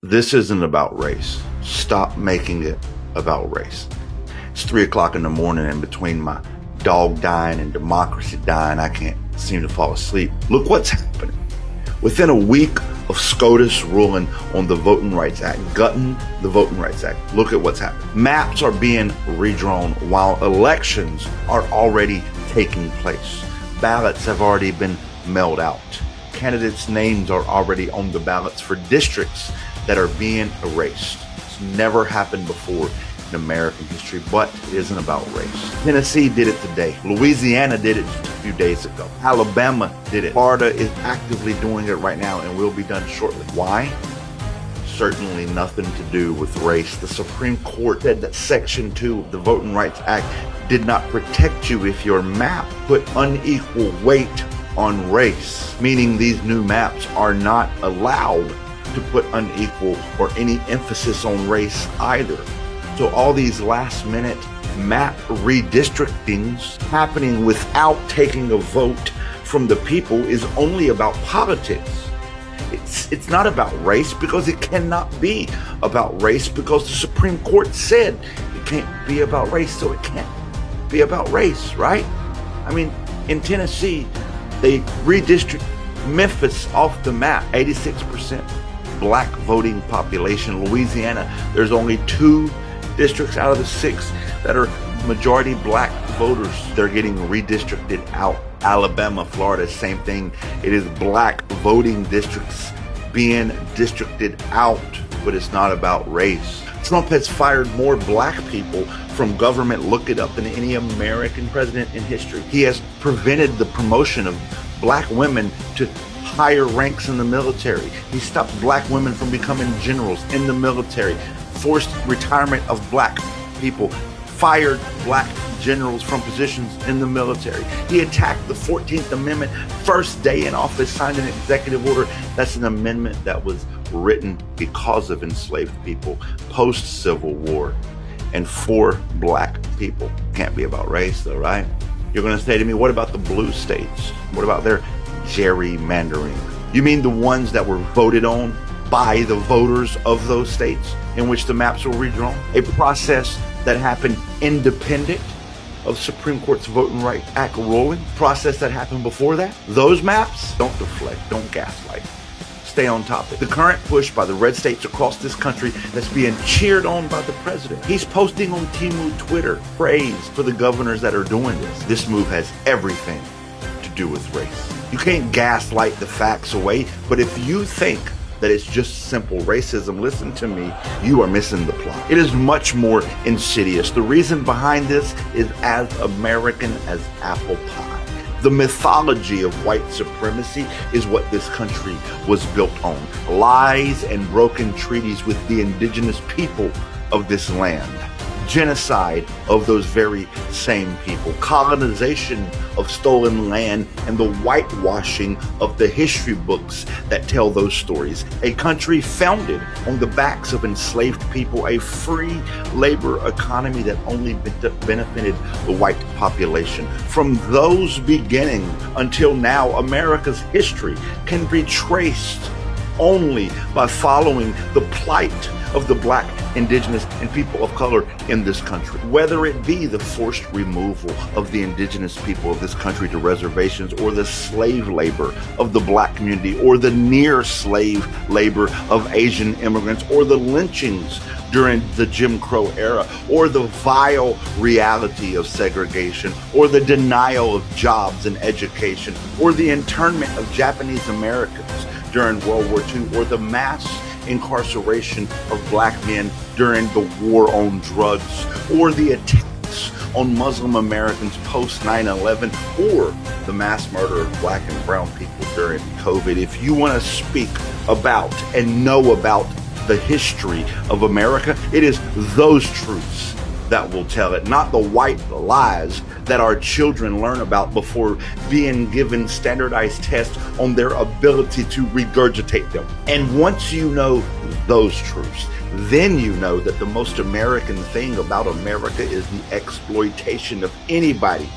This isn't about race. Stop making it about race. It's 3 o'clock in the morning, and between my dog dying and democracy dying, I can't seem to fall asleep. Look what's happening. Within a week of SCOTUS ruling on the Voting Rights Act, gutting the Voting Rights Act, look at what's happening. Maps are being redrawn while elections are already taking place. Ballots have already been mailed out. Candidates' names are already on the ballots for districts that are being erased. It's never happened before in American history, but it isn't about race. Tennessee did it today. Louisiana did it just a few days ago. Alabama did it. Florida is actively doing it right now and will be done shortly. Why? Certainly nothing to do with race. The Supreme Court said that Section 2 of the Voting Rights Act did not protect you if your map put unequal weight on race, meaning these new maps are not allowed to put unequal or any emphasis on race either. So all these last minute map redistrictings happening without taking a vote from the people is only about politics. It's not about race, because it cannot be about race, because the Supreme Court said it can't be about race, so it can't be about race, right? I mean, in Tennessee, they redistrict Memphis off the map, 86% black voting population. Louisiana, there's only 2 districts out of the 6 that are majority black voters. They're getting redistricted out. Alabama, Florida, same thing. It is black voting districts being districted out, but it's not about race. Trump has fired more black people from government, look it up, than any American president in history. He has prevented the promotion of black women to higher ranks in the military. He stopped black women from becoming generals in the military, forced retirement of black people, fired black generals from positions in the military. He attacked the 14th Amendment first day in office, signed an executive order. That's an amendment that was written because of enslaved people post-Civil War and for black people. Can't be about race though, right? You're going to say to me, what about the blue states? What about their gerrymandering? You mean the ones that were voted on by the voters of those states in which the maps were redrawn? A process that happened independent of Supreme Court's Voting Rights Act ruling, process that happened before that. Those maps, don't deflect, don't gaslight. Stay on topic. The current push by the red states across this country that's being cheered on by the president. He's posting on Timu Twitter praise for the governors that are doing this. This move has everything to do with race. You can't gaslight the facts away, but if you think that it's just simple racism, listen to me, you are missing the plot. It is much more insidious. The reason behind this is as American as apple pie. The mythology of white supremacy is what this country was built on. Lies and broken treaties with the indigenous people of this land. Genocide of those very same people, colonization of stolen land, and the whitewashing of the history books that tell those stories. A country founded on the backs of enslaved people, a free labor economy that only benefited the white population. From those beginnings until now, America's history can be traced only by following the plight of the black, indigenous, and people of color in this country. Whether it be the forced removal of the indigenous people of this country to reservations, or the slave labor of the black community, or the near slave labor of Asian immigrants, or the lynchings during the Jim Crow era, or the vile reality of segregation, or the denial of jobs and education, or the internment of Japanese Americans during World War II, or the mass incarceration of black men during the war on drugs, or the attacks on Muslim Americans post 9/11, or the mass murder of black and brown people during COVID. If you want to speak about and know about the history of America, it is those truths that will tell it, not the white lies that our children learn about before being given standardized tests on their ability to regurgitate them. And once you know those truths, then you know that the most American thing about America is the exploitation of anybody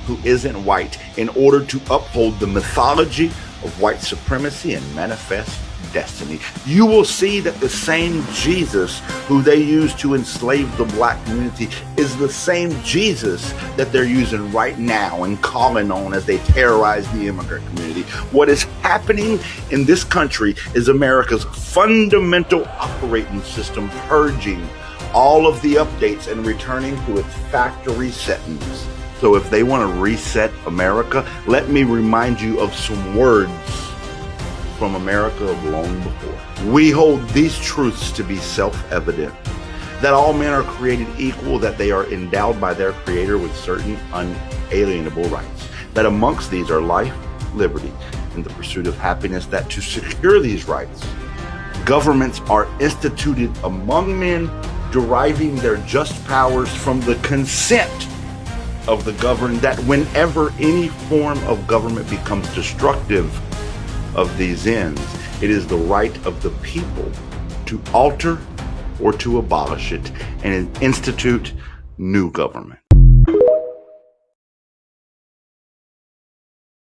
who isn't white in order to uphold the mythology of white supremacy and manifest destiny. You will see that the same Jesus who they used to enslave the black community is the same Jesus that they're using right now and calling on as they terrorize the immigrant community. What is happening in this country is America's fundamental operating system purging all of the updates and returning to its factory settings. So if they want to reset America, let me remind you of some words from America of long before. We hold these truths to be self-evident, that all men are created equal, that they are endowed by their Creator with certain unalienable rights, that amongst these are life, liberty, and the pursuit of happiness, that to secure these rights, governments are instituted among men, deriving their just powers from the consent of the governed, that whenever any form of government becomes destructive of these ends, it is the right of the people to alter or to abolish it and institute new government.